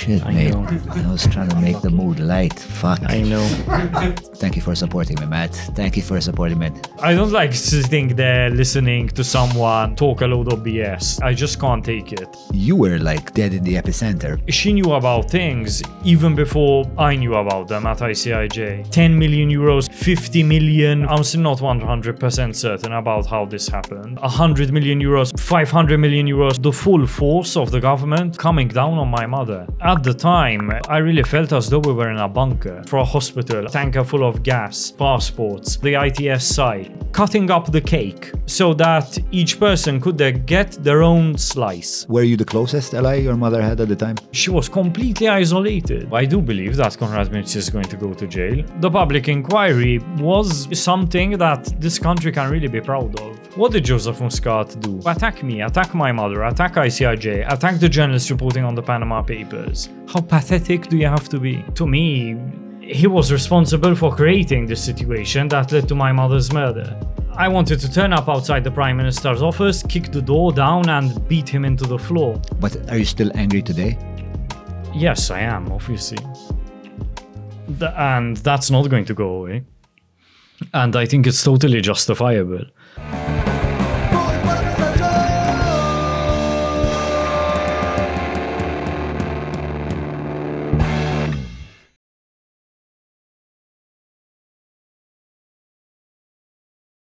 shit, mate. I was trying to make the mood light. Fuck. I know. Thank you for supporting me, Matt. Thank you for supporting me. I don't like sitting there listening to someone talk a load of BS. I just can't take it. You were like dead in the epicenter. She knew about things even before I knew about them at ICIJ. 10 million euros, 50 million. I'm still not 100% certain about how this happened. 100 million euros, 500 million euros. The full force of the government coming down on my mother. At the time, I really felt as though we were in a bunker for a hospital, a tanker full of gas, passports, the ITS site, cutting up the cake so that each person could get their own slice. Were you the closest ally your mother had at the time? She was completely isolated. I do believe that Konrad Mizzi is going to go to jail. The public inquiry was something that this country can really be proud of. What did Joseph Muscat do? Attack me, attack my mother, attack ICIJ, attack the journalists reporting on the Panama Papers. How pathetic do you have to be? To me, he was responsible for creating this situation that led to my mother's murder. I wanted to turn up outside the Prime Minister's office, kick the door down and beat him into the floor. But are you still angry today? Yes, I am, obviously. And that's not going to go away. And I think it's totally justifiable.